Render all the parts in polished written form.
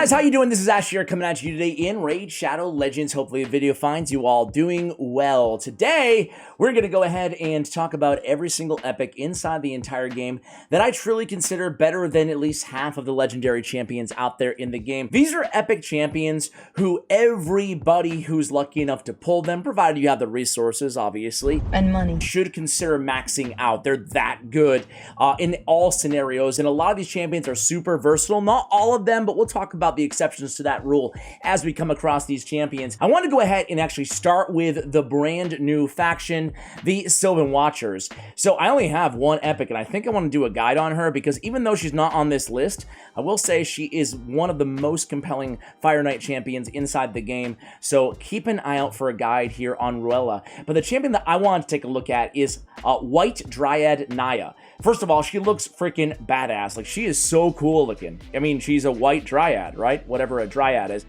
guys, how you doing? This is Ash here coming at you today in Raid Shadow Legends. Hopefully the video finds you all doing well. Today, we're going to go ahead and talk about every single epic inside the entire game that I truly consider better than at least half of the legendary champions out there in the game. These are epic champions who everybody who's lucky enough to pull them, provided you have the resources, obviously, and money, should consider maxing out. They're that good in all scenarios, and a lot of these champions are super versatile. Not all of them, but we'll talk about the exceptions to that rule as we come across these champions. I want to go ahead and actually start with the brand new faction, the Sylvan Watchers. So I only have one epic, and I think I want to do a guide on her because even though she's not on this list, I will say she is one of the most compelling Fire Knight champions inside the game. So keep an eye out for a guide here on Ursala. But the champion that I want to take a look at is White Dryad Naya. First of all, she looks freaking badass. Like, she is so cool looking. I mean, she's a white dryad, right? Whatever a dryad is.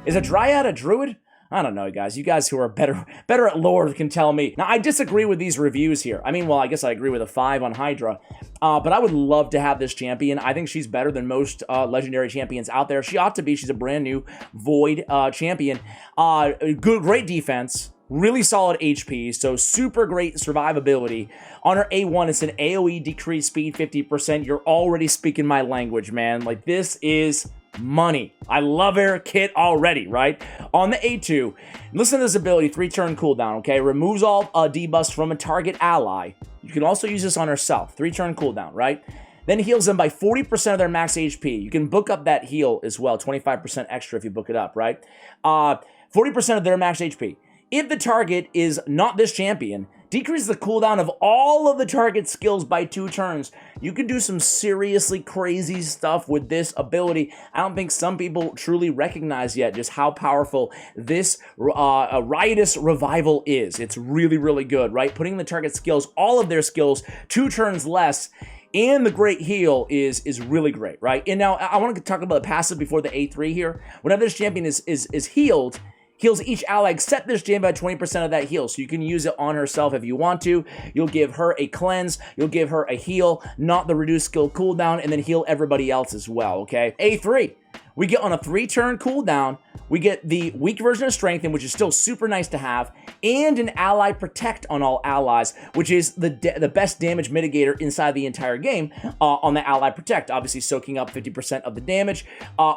Is a dryad a druid? I don't know, guys. You guys who are better at lore can tell me. Now, I disagree with these reviews here. I mean, well, I guess I agree with a 5 on Hydra. But I would love to have this champion. I think she's better than most legendary champions out there. She ought to be. She's a brand new Void champion. Great defense. Really solid HP, so super great survivability. On her A1, it's an AoE decrease speed 50%. You're already speaking my language, man. Like, this is money. I love her kit already, right? On the A2, listen to this ability, 3-turn cooldown, okay? Removes all debuffs from a target ally. You can also use this on herself, 3-turn cooldown, right? Then heals them by 40% of their max HP. You can book up that heal as well, 25% extra if you book it up, right? 40% of their max HP. If the target is not this champion, decrease the cooldown of all of the target skills by 2 turns. You can do some seriously crazy stuff with this ability. I don't think some people truly recognize yet just how powerful this Riotous Revival is. It's really, really good, right? Putting the target skills, all of their skills, 2 turns less, and the great heal is really great, right? And now I want to talk about the passive before the A3 here. Whenever this champion is healed, heals each ally except this champion by 20% of that heal. So you can use it on herself if you want to. You'll give her a cleanse, you'll give her a heal, not the reduced skill cooldown, and then heal everybody else as well, okay? A3, we get on a 3-turn cooldown, we get the weak version of Strengthen, which is still super nice to have, and an Ally Protect on all allies, which is the best damage mitigator inside the entire game on the Ally Protect, obviously soaking up 50% of the damage.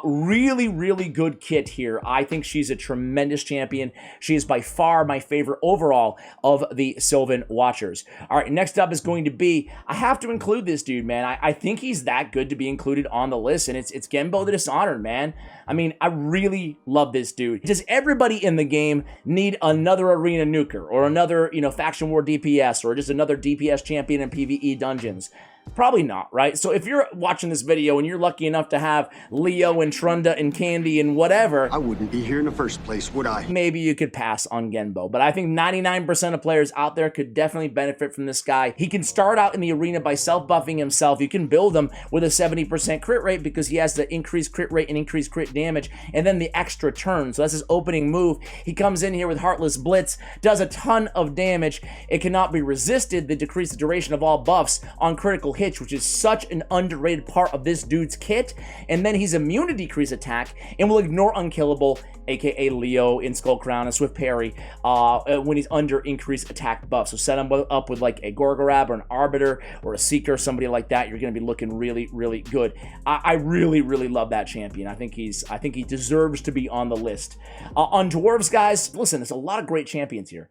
Really, really good kit here. I think she's a tremendous champion. She is by far my favorite overall of the Sylvan Watchers. All right, next up is going to be, I have to include this dude, man. I think he's that good to be included on the list, and it's Genbo the Dishonored, man. I mean, I really love this dude. Does everybody in the game need another arena nuker or another, faction war DPS or just another DPS champion in PvE dungeons? Probably not, right? So if you're watching this video and you're lucky enough to have Leo and Trunda and Candy and whatever, I wouldn't be here in the first place, would I? Maybe you could pass on Genbo, but I think 99% of players out there could definitely benefit from this guy. He can start out in the arena by self-buffing himself. You can build him with a 70% crit rate because he has the increased crit rate and increased crit damage, and then the extra turn. So that's his opening move. He comes in here with Heartless Blitz, does a ton of damage. It cannot be resisted. They decrease the duration of all buffs on critical hits, which is such an underrated part of this dude's kit. And then he's immune to decrease attack and will ignore Unkillable, aka Leo in Skull Crown and Swift Parry when he's under increased attack buff. So set him up with like a Gorgorab or an Arbiter or a Seeker, somebody like that. You're going to be looking really, really good. I really, really love that champion. I think he deserves to be on the list. On Dwarves, guys, listen, there's a lot of great champions here.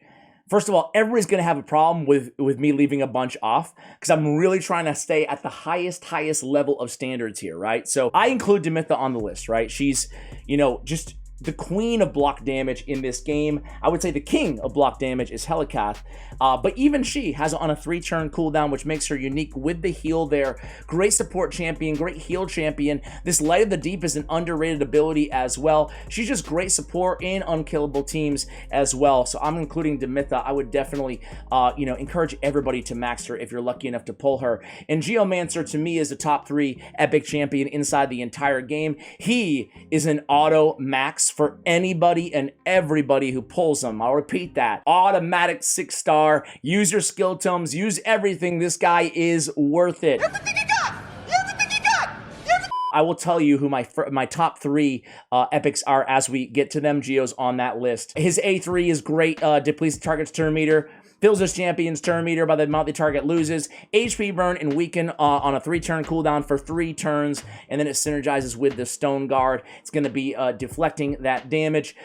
First of all, everybody's going to have a problem with me leaving a bunch off because I'm really trying to stay at the highest level of standards here, right? So I include Demitha on the list, right? She's, just the queen of block damage in this game. I would say the king of block damage is Helikath, but even she has on a 3-turn cooldown, which makes her unique with the heal there. Great support champion, great heal champion. This Light of the Deep is an underrated ability as well. She's just great support in unkillable teams as well. So I'm including Demitha. I would definitely, encourage everybody to max her if you're lucky enough to pull her. And Geomancer, to me, is a top 3 epic champion inside the entire game. He is an auto max for anybody and everybody who pulls them. I'll repeat that. Automatic 6-star. Use your skill tomes. Use everything. This guy is worth it. Everything you got! Everything you got! I will tell you who my top 3 epics are as we get to them. Geo's on that list. His A3 is great. Depletes the target's turn meter. Fills his champion's turn meter by the amount the target loses. HP burn and weaken on a 3-turn cooldown for 3 turns, and then it synergizes with the Stone Guard. It's going to be deflecting that damage.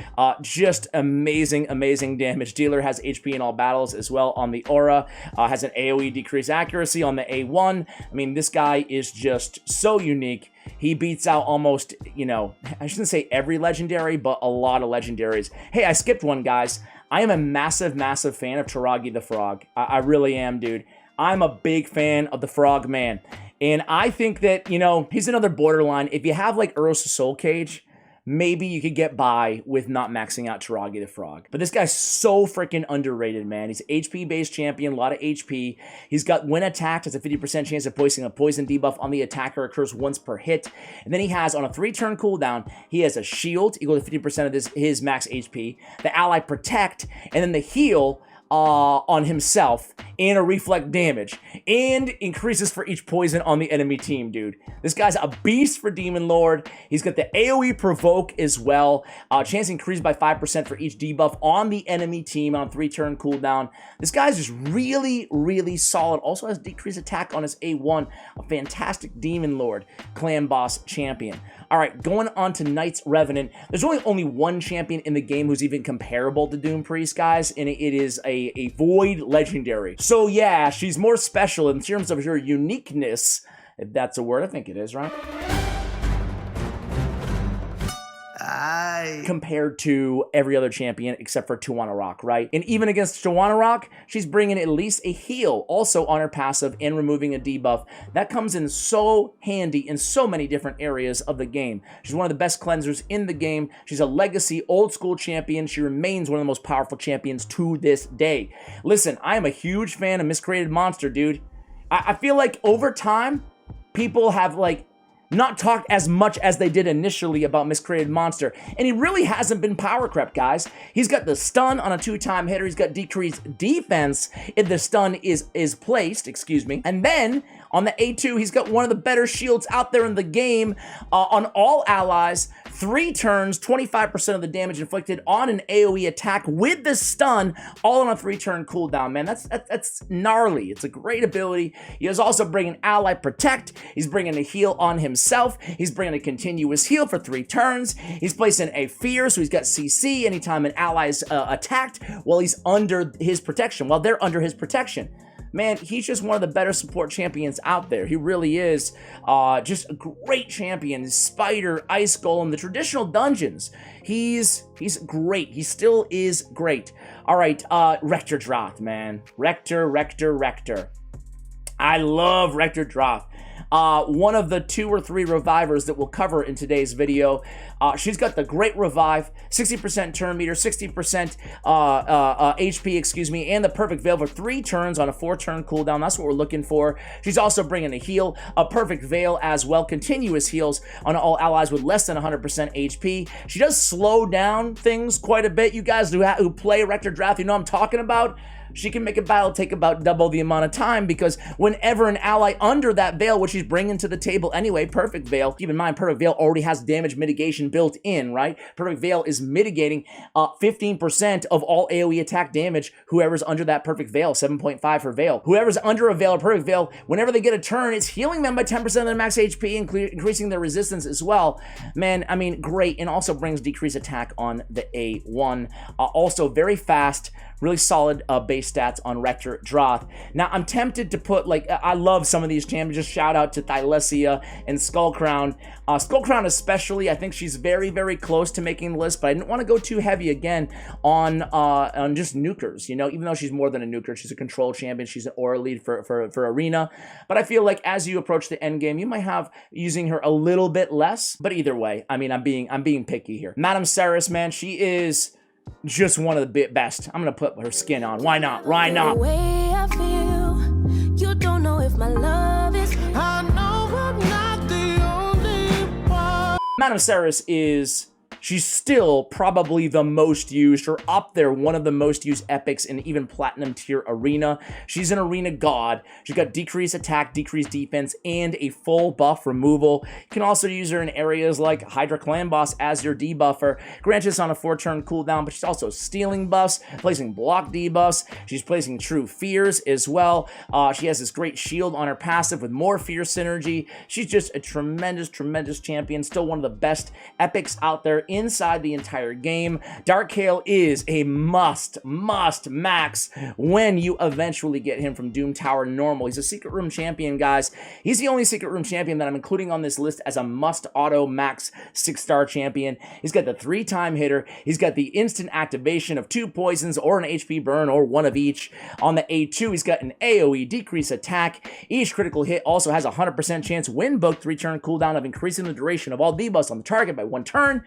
Just amazing, amazing damage dealer. Has HP in all battles as well on the aura. Has an AoE decrease accuracy on the A1. I mean, this guy is just so unique. He beats out almost, you know, I shouldn't say every legendary, but a lot of legendaries. Hey, I skipped one, guys. I am a massive, massive fan of Taragi the Frog. I really am, dude. I'm a big fan of the Frog Man. And I think that, you know, he's another borderline. If you have, like, Ursa's Soul Cage, maybe you could get by with not maxing out Taragi the Frog. But this guy's so freaking underrated, man. He's an HP-based champion, a lot of HP. He's got when attacked, has a 50% chance of poisoning. A poison debuff on the attacker occurs once per hit. And then he has, on a 3-turn cooldown, he has a shield equal to 50% of his max HP, the ally protect, and then the heal on himself, and a reflect damage, and increases for each poison on the enemy team, dude. This guy's a beast for Demon Lord. He's got the AoE provoke as well. Chance increased by 5% for each debuff on the enemy team on 3-turn cooldown. This guy's just really, really solid. Also has decreased attack on his A1. A fantastic Demon Lord clan boss champion. All right, going on to Knights Revenant. There's only one champion in the game who's even comparable to Doom Priest, guys, and it is a Void legendary. So yeah, she's more special in terms of her uniqueness, if that's a word. I think it is, right? Compared to every other champion except for Tijuana Rock, right? And even against Tijuana Rock, she's bringing at least a heal also on her passive and removing a debuff. That comes in so handy in so many different areas of the game. She's one of the best cleansers in the game. She's a legacy old school champion. She remains one of the most powerful champions to this day. Listen, I am a huge fan of Miscreated Monster, dude. I feel like over time, people have like not talked as much as they did initially about Miscreated Monster. And he really hasn't been power crept, guys. He's got the stun on a 2-time hitter. He's got decreased defense if the stun is placed, excuse me. And then on the A2, he's got one of the better shields out there in the game on all allies. 3 turns, 25% of the damage inflicted on an AoE attack with the stun, all on a 3-turn cooldown, man. That's gnarly. It's a great ability. He is also bringing ally protect. He's bringing a heal on himself. He's bringing a continuous heal for 3 turns. He's placing a fear, so he's got CC anytime an ally is attacked while he's under his protection, while they're under his protection. Man, he's just one of the better support champions out there. He really is just a great champion. Spider, Ice Golem, the traditional dungeons. He's great. He still is great. All right, Rector Droth, man. Rector. I love Rector Droth. One of the 2 or 3 revivers that we'll cover in today's video. She's got the Great Revive, 60% turn meter, 60% HP, excuse me, and the Perfect Veil for 3 turns on a 4-turn cooldown. That's what we're looking for. She's also bringing a heal, a Perfect Veil as well, continuous heals on all allies with less than 100% HP. She does slow down things quite a bit. You guys who play Rector Droth, you know what I'm talking about. She can make a battle take about double the amount of time, because whenever an ally under that veil, which she's bringing to the table anyway, Perfect Veil, keep in mind, Perfect Veil already has damage mitigation built in, right? Perfect Veil is mitigating 15% of all AoE attack damage, whoever's under that Perfect Veil, 7.5 for Veil. Whoever's under a Veil or Perfect Veil, whenever they get a turn, it's healing them by 10% of their max HP, increasing their resistance as well. Man, I mean, great, and also brings decreased attack on the A1. Also very fast, really solid base stats on Rector Droth. Now, I'm tempted to put, like, I love some of these champions. Just shout out to Thylesia and Skullcrown. Skullcrown especially, I think she's very, very close to making the list, but I didn't want to go too heavy again on just nukers, you know? Even though she's more than a nuker, she's a control champion, she's an aura lead for Arena. But I feel like as you approach the end game, you might have using her a little bit less, but either way, I mean, I'm being picky here. Madame Ceres, man, she is just one of the best. I'm gonna put her skin on. Why not? Why not? The way I feel, you don't know if my love is. I know I'm not the only one. Madame Ceres is she's still probably the most used, or up there, one of the most used epics in even platinum tier arena. She's an arena god. She's got decreased attack, decreased defense, and a full buff removal. You can also use her in areas like Hydra Clan Boss as your debuffer. Granted, it's on a 4-turn cooldown, but she's also stealing buffs, placing block debuffs. She's placing true fears as well. She has this great shield on her passive with more fear synergy. She's just a tremendous, tremendous champion. Still one of the best epics out there inside the entire game. Dark Kael is a must max when you eventually get him from Doom Tower normal. He's a secret room champion, guys. He's the only secret room champion that I'm including on this list as a must auto max 6-star champion. He's got the 3-time hitter. He's got the instant activation of 2 poisons or an HP burn or one of each. On the A2, he's got an AoE decrease attack. Each critical hit also has a 100% chance when booked 3-turn cooldown of increasing the duration of all debuffs on the target by 1 turn.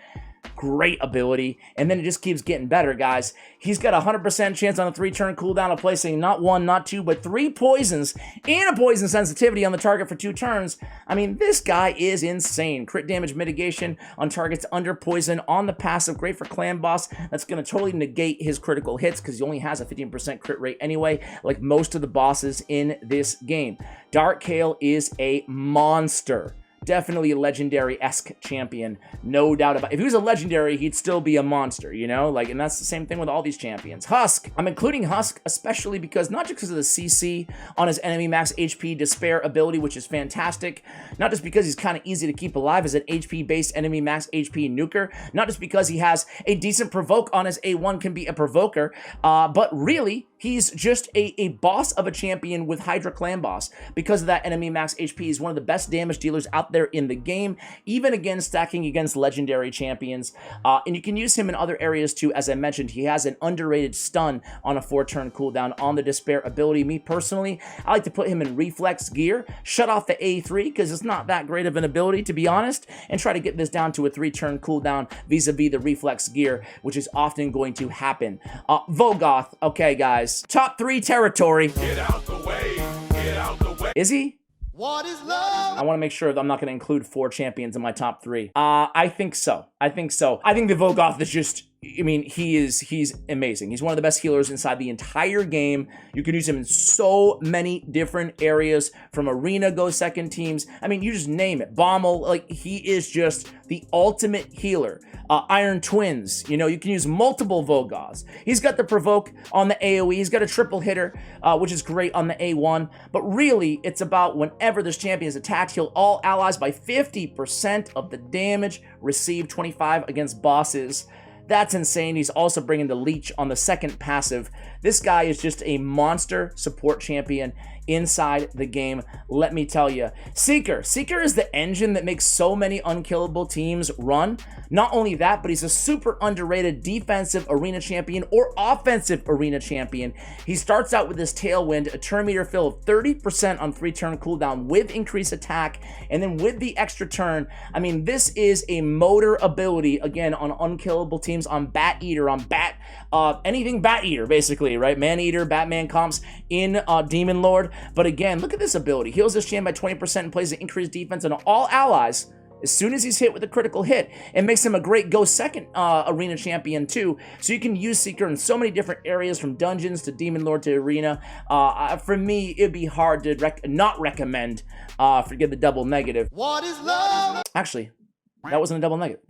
Great ability. And then it just keeps getting better, guys. He's got a 100% chance on a 3-turn cooldown of placing not 1, not 2, but 3 poisons and a poison sensitivity on the target for 2 turns. I mean, this guy is insane. Crit damage mitigation on targets under poison on the passive. Great for Clan Boss. That's going to totally negate his critical hits because he only has a 15% crit rate anyway, like most of the bosses in this game. Dark Kael is a monster. Definitely a legendary-esque champion, no doubt about it. If he was a legendary, he'd still be a monster, you know? Like, and that's the same thing with all these champions. Husk. I'm including Husk especially because, not just because of the CC on his enemy max HP despair ability, which is fantastic, not just because he's kind of easy to keep alive as an HP-based enemy max HP nuker, not just because he has a decent provoke on his A1 can be a provoker, but really, he's just a boss of a champion with Hydra Clan Boss. Because of that enemy max HP, he's one of the best damage dealers out there in the game, even again stacking against legendary champions. And you can use him in other areas too. As I mentioned, he has an underrated stun on a 4-turn cooldown on the despair ability. Me personally, I like to put him in reflex gear, shut off the A3 because it's not that great of an ability, to be honest, and try to get this down to a 3-turn cooldown vis-a-vis the reflex gear, which is often going to happen. Vogoth, okay guys, top 3 territory. Get out the way. Get out the way. Is he? What is love? I want to make sure that I'm not going to include 4 champions in my top 3. I think so. I think so. I think the Vogoth is just, I mean, he's amazing. He's one of the best healers inside the entire game. You can use him in so many different areas, from arena, go second teams. I mean, you just name it. Bommel, like, he is just the ultimate healer. Iron Twins, you know, you can use multiple Vogoths. He's got the provoke on the AoE. He's got a triple hitter, which is great on the A1. But really, it's about whenever this champion is attacked, heal all allies by 50% of the damage received, 25 against bosses. That's insane. He's also bringing the leech on the second passive. This guy is just a monster support champion inside the game, let me tell you. Seeker is the engine that makes so many unkillable teams run. Not only that, but he's a super underrated defensive arena champion or offensive arena champion. He starts out with this tailwind, a turn meter fill of 30% on 3-turn cooldown with increased attack, and then with the extra turn, I mean, this is a motor ability, again, on unkillable teams, on Bat Eater, on anything Bat Eater, basically, right? Man Eater, Batman comps in Demon Lord. But again, look at this ability. Heals this champ by 20% and plays an increased defense on all allies as soon as he's hit with a critical hit. It makes him a great go second arena champion too. So you can use Seeker in so many different areas, from dungeons to Demon Lord to arena. For me, it'd be hard to not recommend, forget the double negative. What is love? Actually, that wasn't a double negative.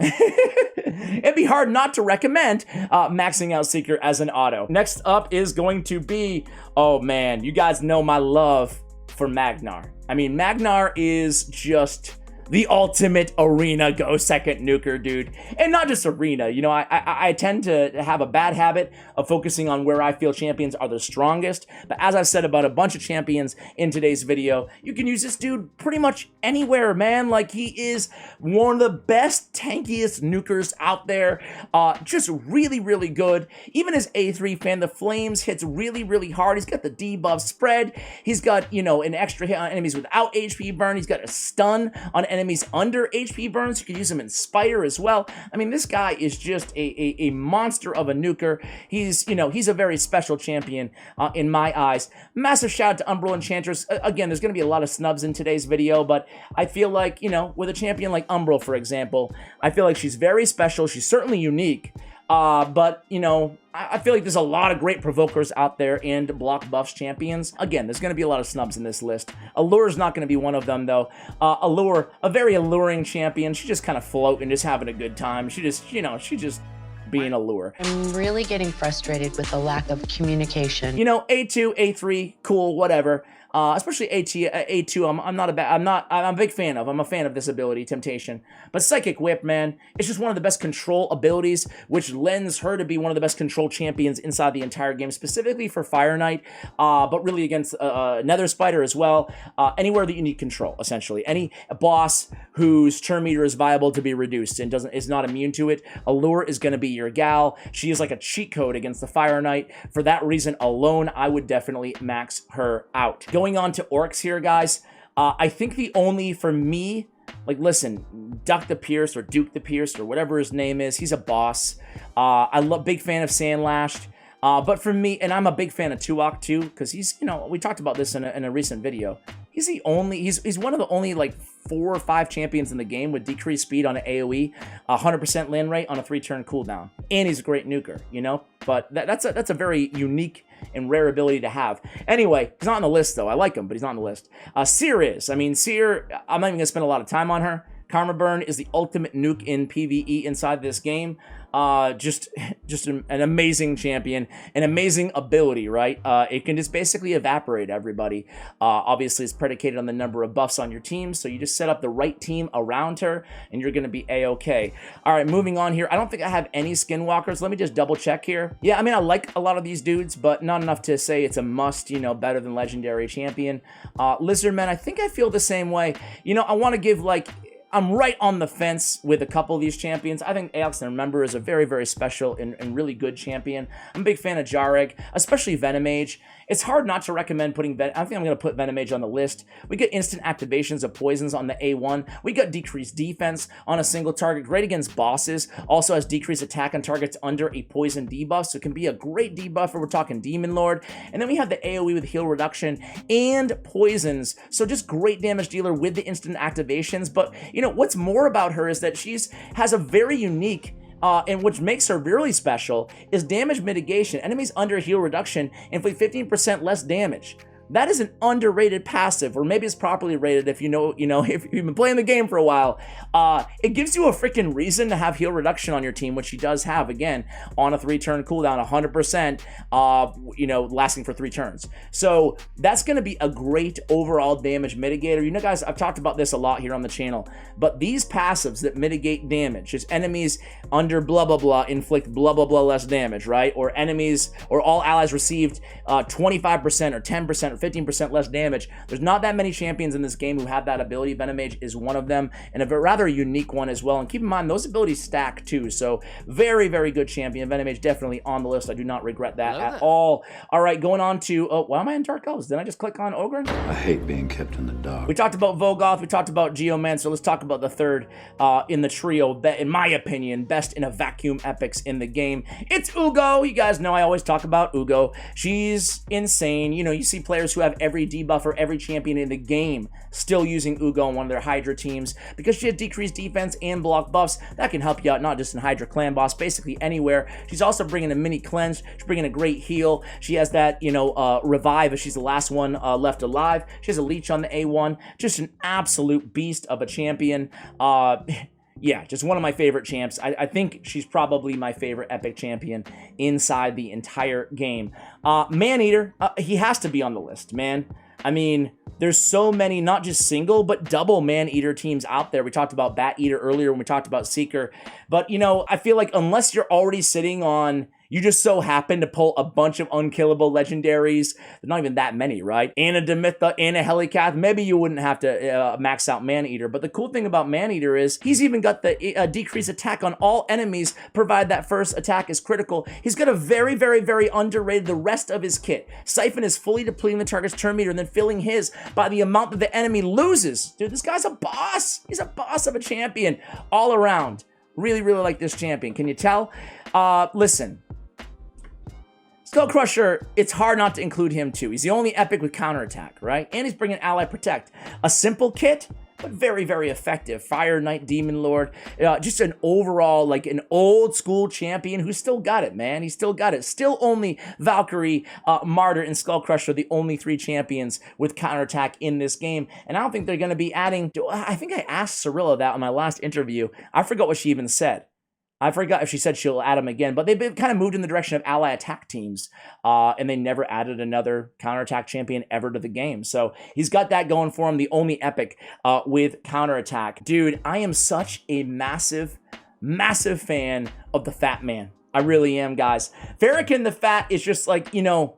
It'd be hard not to recommend maxing out Seeker as an auto. Next up is going to be, oh man, you guys know my love for Magnarr. I mean, Magnarr is just the ultimate arena go second nuker, dude. And not just arena, you know, I tend to have a bad habit of focusing on where I feel champions are the strongest. But as I've said about a bunch of champions in today's video, you can use this dude pretty much anywhere, man. Like, he is one of the best, tankiest nukers out there. Just really, really good. Even his A3 fan, the Flames, hits really, really hard. He's got the debuff spread. He's got, you know, an extra hit on enemies without HP burn. He's got a stun on enemies under HP burns. You can use him in Spire as well. I mean, this guy is just a monster of a nuker. He's, you know, he's a very special champion in my eyes. Massive shout out to Umbral Enchantress. Again, there's going to be a lot of snubs in today's video, but I feel like, you know, with a champion like Umbral, for example, I feel like she's very special. She's certainly unique. But, you know, I feel like there's a lot of great provokers out there and block buffs champions. Again, there's going to be a lot of snubs in this list. Allure's not going to be one of them, though. Allure, a very alluring champion. She just kind of floating, just having a good time. She just, you know, she just being Allure. I'm really getting frustrated with the lack of communication. You know, A2, A3, cool, whatever. Especially A2, I'm a big fan of. I'm a fan of this ability, Temptation. But Psychic Whip, man, it's just one of the best control abilities, which lends her to be one of the best control champions inside the entire game, specifically for Fire Knight, but really against Nether Spider as well. Anywhere that you need control, essentially. Any boss whose turn meter is viable to be reduced and is not immune to it, Allure is going to be your gal. She is like a cheat code against the Fire Knight. For that reason alone, I would definitely max her out. Going on to orcs here, guys. I think the only, for me, like, listen, Duck the Pierce or Duke the Pierce or whatever his name is, he's a boss. Big fan of Sandlashed. But for me, and I'm a big fan of Tuok too, because he's, you know, we talked about this in a recent video. He's one of the only, like, 4 or 5 champions in the game with decreased speed on an AoE, 100% land rate on a 3-turn cooldown. And he's a great nuker, you know? But that's a very unique and rare ability to have. Anyway, he's not on the list, though. I like him, but he's not on the list. Seer is. I mean, Seer, I'm not even going to spend a lot of time on her. Karma Burn is the ultimate nuke in PvE inside this game. Just an amazing champion, an amazing ability, right? It can just basically evaporate everybody. Obviously, it's predicated on the number of buffs on your team, so you just set up the right team around her, and you're going to be A-okay. All right, moving on here. I don't think I have any Skinwalkers. Let me just double check here. Yeah, I mean, I like a lot of these dudes, but not enough to say it's a must, you know, better than Legendary Champion. Lizardmen, I think I feel the same way. You know, I want to give, like, I'm right on the fence with a couple of these champions. I think Aox the Remember is a very, very special and really good champion. I'm a big fan of Jareg, especially Venomage. It's hard not to recommend putting I think I'm going to put Venomage on the list. We get instant activations of poisons on the A1. We got decreased defense on a single target, great against bosses. Also has decreased attack on targets under a poison debuff, so it can be a great debuff if we're talking Demon Lord. And then we have the AoE with heal reduction and poisons, so just great damage dealer with the instant activations. But, you know, what's more about her is that has a very unique and which makes her really special is damage mitigation. Enemies under heal reduction inflict 15% less damage. That is an underrated passive, or maybe it's properly rated if you know, if you've been playing the game for a while. It gives you a freaking reason to have heal reduction on your team, which she does have, again, on a 3-turn cooldown, 100%, you know, lasting for 3 turns. So that's going to be a great overall damage mitigator. You know, guys, I've talked about this a lot here on the channel, but these passives that mitigate damage, just enemies under blah, blah, blah, inflict blah, blah, blah less damage, right? Or enemies, or all allies received 25% or 10% or 15% less damage. There's not that many champions in this game who have that ability. Venomage is one of them, and a rather unique one as well. And keep in mind, those abilities stack too, so very, very good champion. Venomage definitely on the list. I do not regret that at all. All right, going on to, oh, why am I in Dark Elves? Did I just click on Ogre? I hate being kept in the dark. We talked about Vogoth, we talked about Geomancer. Let's talk about the third in the trio, in my opinion, best in a vacuum epics in the game. It's Ugo. You guys know I always talk about Ugo. She's insane. You know, you see players who have every debuff or every champion in the game still using Ugo on one of their Hydra teams because she has decreased defense and block buffs. That can help you out, not just in Hydra clan boss, basically anywhere. She's also bringing a mini cleanse. She's bringing a great heal. She has that, you know, revive if she's the last one left alive. She has a leech on the A1. Just an absolute beast of a champion. Yeah, just one of my favorite champs. I think she's probably my favorite epic champion inside the entire game. Maneater, he has to be on the list, man. I mean, there's so many, not just single, but double Maneater teams out there. We talked about Bat Eater earlier when we talked about Seeker. But, you know, I feel like unless you're already sitting on, You just so happen to pull a bunch of unkillable legendaries. They're not even that many, right? And a Demitha and a Helicath. Maybe you wouldn't have to max out Maneater. But the cool thing about Maneater is he's even got the decreased attack on all enemies, provided that first attack is critical. He's got a very, very, very underrated the rest of his kit. Siphon is fully depleting the target's turn meter and then filling his by the amount that the enemy loses. Dude, this guy's a boss. He's a boss of a champion all around. Really, really like this champion. Can you tell? Listen. Skull Crusher, it's hard not to include him too. He's the only epic with counterattack, right? And he's bringing Ally Protect. A simple kit, but very, very effective. Fire Knight, Demon Lord. Just an overall, like an old school champion who's still got it, man. He's still got it. Still only Valkyrie, Martyr, and Skull Crusher, the only 3 champions with counterattack in this game. And I don't think they're going to be adding... I think I asked Cirilla that on my last interview. I forgot what she even said. I forgot if she said she'll add him again, but they've been kind of moved in the direction of ally attack teams, and they never added another counterattack champion ever to the game. So he's got that going for him, the only epic with counterattack. Dude, I am such a massive, massive fan of the Fat Man. I really am, guys. Farrakhan the Fat is just like, you know,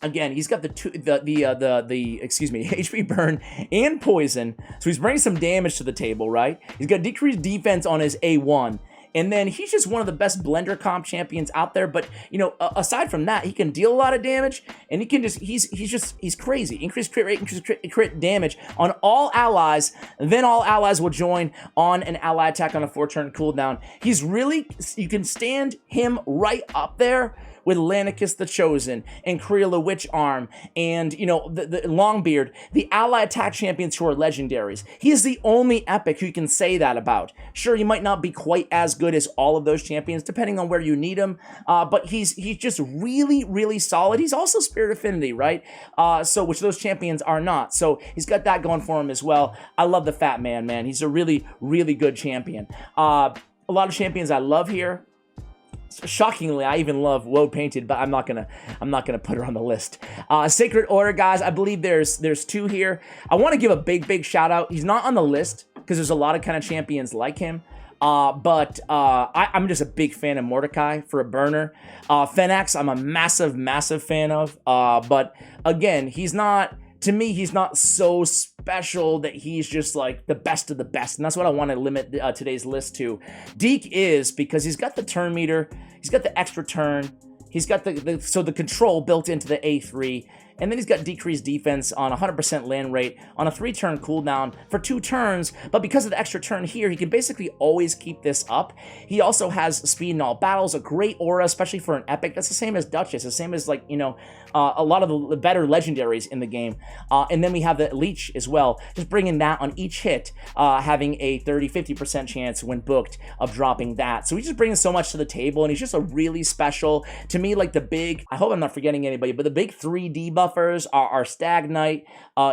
again, he's got the HP burn and poison, so he's bringing some damage to the table, right? He's got decreased defense on his A1. And then he's just one of the best blender comp champions out there. But, you know, aside from that, he can deal a lot of damage. And he can just, he's crazy. Increased crit rate, increased crit damage on all allies. Then all allies will join on an ally attack on a 4-turn cooldown. He's really, you can stand him right up there with Lanicus the Chosen and Creel the Witch Arm and, you know, the Longbeard, the ally attack champions who are legendaries. He is the only epic who you can say that about. Sure, he might not be quite as good as all of those champions, depending on where you need him, but he's just really, really solid. He's also Spirit Affinity, right? Which those champions are not. So he's got that going for him as well. I love the Fat Man, man. He's a really, really good champion. A lot of champions I love here. Shockingly, I even love Woe Painted, but I'm not gonna put her on the list. Sacred Order, guys, I believe there's 2 here. I want to give a big shout out. He's not on the list because there's a lot of kind of champions like him. But I'm just a big fan of Mordecai for a burner. Fenax, I'm a massive fan of. But again, he's not. To me, he's not so special that he's just like the best of the best. And that's what I want to limit today's list to. Deke is because he's got the turn meter. He's got the extra turn. He's got the control built into the A3. And then he's got decreased defense on 100% land rate on a 3-turn cooldown for 2 turns. But because of the extra turn here, he can basically always keep this up. He also has speed in all battles, a great aura, especially for an epic. That's the same as Duchess, the same as, like, you know, a lot of the better legendaries in the game. And then we have the Leech as well, just bringing that on each hit, having a 30-50% chance when booked of dropping that. So he's just bringing so much to the table, and he's just a really special, to me, like the big, I hope I'm not forgetting anybody, but the big 3 debuffers are Stag Knight,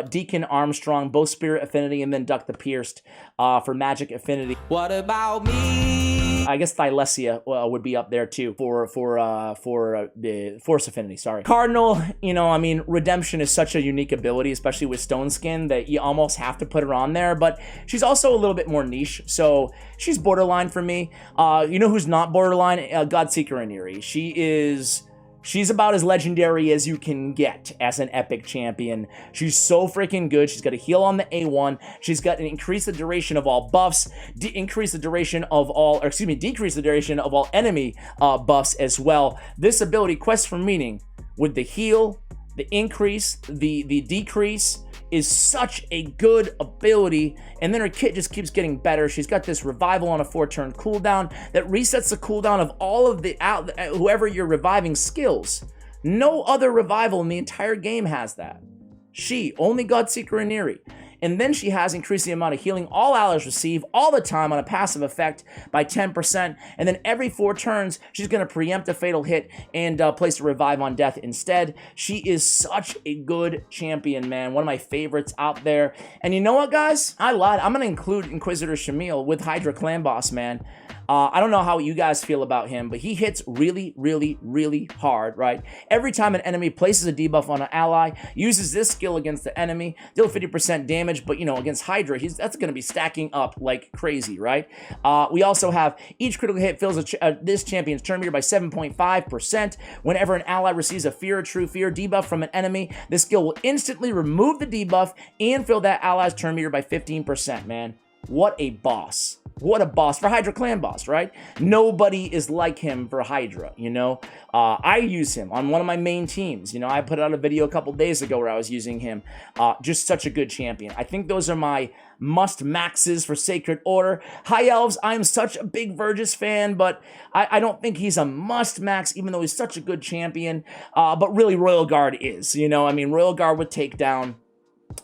Deacon Armstrong, both Spirit Affinity, and then Duck the Pierced for Magic Affinity. What about me? I guess Thylesia would be up there too for the Force Affinity, sorry. Cardinal, you know, I mean, Redemption is such a unique ability, especially with Stone Skin, that you almost have to put her on there, but she's also a little bit more niche, so she's borderline for me. You know who's not borderline? Godseeker Aniri. She's about as legendary as you can get as an epic champion. She's so freaking good. She's got a heal on the A1. She's got an increase the duration of all buffs, decrease the duration of all enemy buffs as well. This ability, Quest for Meaning, with the heal, the increase, the decrease, is such a good ability, and then her kit just keeps getting better. She's got this revival on a 4-turn cooldown that resets the cooldown of all of the whoever you're reviving skills. No other revival in the entire game has that. Only Godseeker Aniri. And then she has increased the amount of healing all allies receive all the time on a passive effect by 10%. And then every 4 turns, she's going to preempt a fatal hit and place a revive on death instead. She is such a good champion, man. One of my favorites out there. And you know what, guys? I lied. I'm going to include Inquisitor Shamil with Hydra Clan Boss, man. I don't know how you guys feel about him, but he hits really, really, really hard, right? Every time an enemy places a debuff on an ally, uses this skill against the enemy, deal 50% damage, but, you know, against Hydra, that's going to be stacking up like crazy, right? We also have each critical hit fills this champion's turn meter by 7.5%. Whenever an ally receives a Fear or True Fear debuff from an enemy, this skill will instantly remove the debuff and fill that ally's turn meter by 15%, man. What a boss. What a boss for Hydra clan boss, right? Nobody is like him for Hydra, you know? I use him on one of my main teams. You know, I put out a video a couple days ago where I was using him. Just such a good champion. I think those are my must maxes for Sacred Order. High Elves, I'm such a big Vergis fan, but I don't think he's a must max, even though he's such a good champion. But really, Royal Guard is, you know? I mean, Royal Guard with Takedown,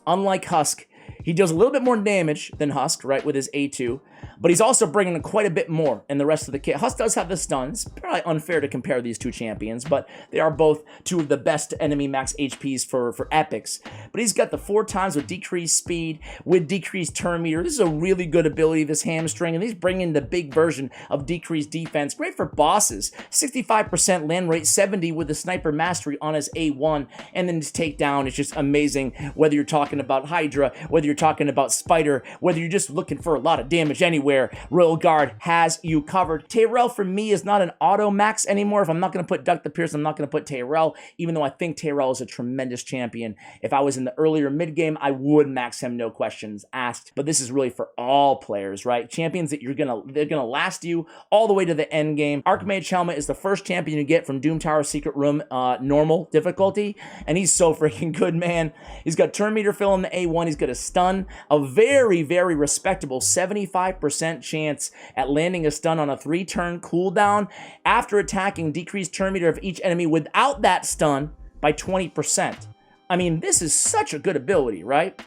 unlike Husk, he does a little bit more damage than Husk, right, with his A2, but he's also bringing in quite a bit more in the rest of the kit. Husk does have the stuns. Probably unfair to compare these two champions, but they are both two of the best enemy max HPs for EPICS. But he's got the 4 times with decreased speed, with decreased turn meter. This is a really good ability, this hamstring, and he's bringing the big version of decreased defense. Great for bosses. 65% land rate, 70 with the sniper mastery on his A1, and then his takedown is just amazing, whether you're talking about Hydra, whether you're talking about Spider, whether you're just looking for a lot of damage anywhere, Royal Guard has you covered. Tyrell for me is not an auto max anymore. If I'm not going to put Duck the Pierce, I'm not going to put Tyrell, even though I think Tyrell is a tremendous champion. If I was in the earlier mid game, I would max him, no questions asked. But this is really for all players, right? Champions that they're gonna last you all the way to the end game. Archmage Helmet is the first champion you get from Doom Tower Secret Room normal difficulty, and he's so freaking good, man. He's got turn meter fill in the A1. He's got a stun, a very, very respectable 75% chance at landing a stun on a 3-turn cooldown after attacking decreased turn meter of each enemy without that stun by 20%. I mean, this is such a good ability, right?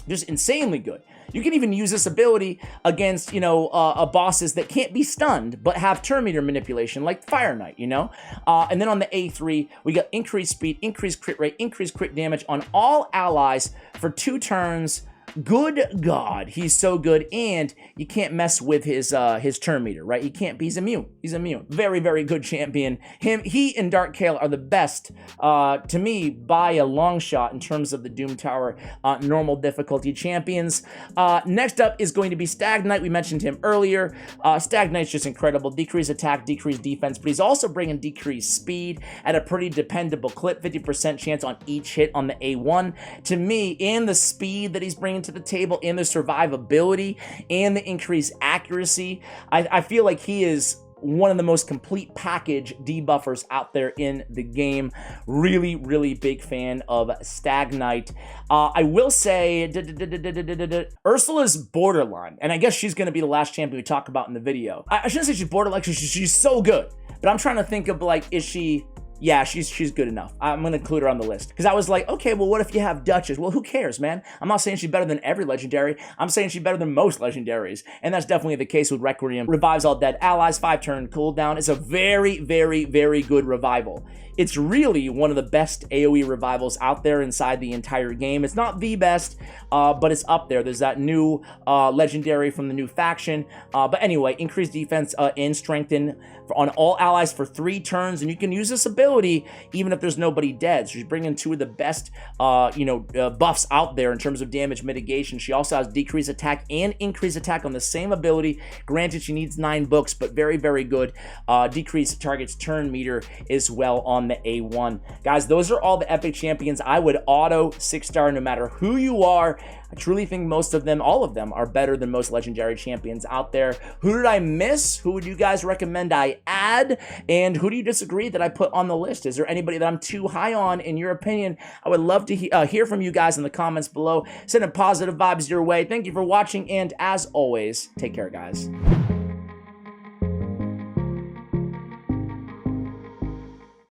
Just insanely good. You can even use this ability against, you know, bosses that can't be stunned but have turn meter manipulation, like Fire Knight, you know? And then on the A3, we got increased speed, increased crit rate, increased crit damage on all allies for 2 turns. Good God, he's so good, and you can't mess with his turn meter, right? He's immune. He's immune. Very, very good champion. He and Dark Kale are the best, to me, by a long shot in terms of the Doom Tower normal difficulty champions. Next up is going to be Stag Knight. We mentioned him earlier. Stag Knight's just incredible. Decreased attack, decreased defense, but he's also bringing decreased speed at a pretty dependable clip, 50% chance on each hit on the A1. To me, and the speed that he's bringing to the table, and the survivability, and the increased accuracy, I feel like he is one of the most complete package debuffers out there in the game. Really, really big fan of Stag Knight. I will say Ursala's borderline, and I guess she's going to be the last champion we talk about in the video. I shouldn't say she's borderline, she's so good, but I'm trying to think of, like, is she... Yeah, she's good enough. I'm going to include her on the list. Because I was like, okay, well, what if you have Duchess? Well, who cares, man? I'm not saying she's better than every legendary. I'm saying she's better than most legendaries. And that's definitely the case with Requiem. Revives all dead allies, 5-turn cooldown. It's a very, very, very good revival. It's really one of the best AoE revivals out there inside the entire game. It's not the best, but it's up there. There's that new legendary from the new faction. But anyway, increased defense and strengthen on all allies for 3 turns, and you can use this ability even if there's nobody dead. So she's bringing 2 of the best, buffs out there in terms of damage mitigation. She also has decreased attack and increased attack on the same ability. Granted, she needs 9 books, but very, very good. Decreased target's turn meter as well on the A1. Guys, those are all the epic champions. I would auto 6-star no matter who you are. I truly think most of them, all of them, are better than most legendary champions out there. Who did I miss? Who would you guys recommend I add? And who do you disagree that I put on the list? Is there anybody that I'm too high on, in your opinion? I would love to hear from you guys in the comments below. Sending positive vibes your way. Thank you for watching, and as always, take care, guys.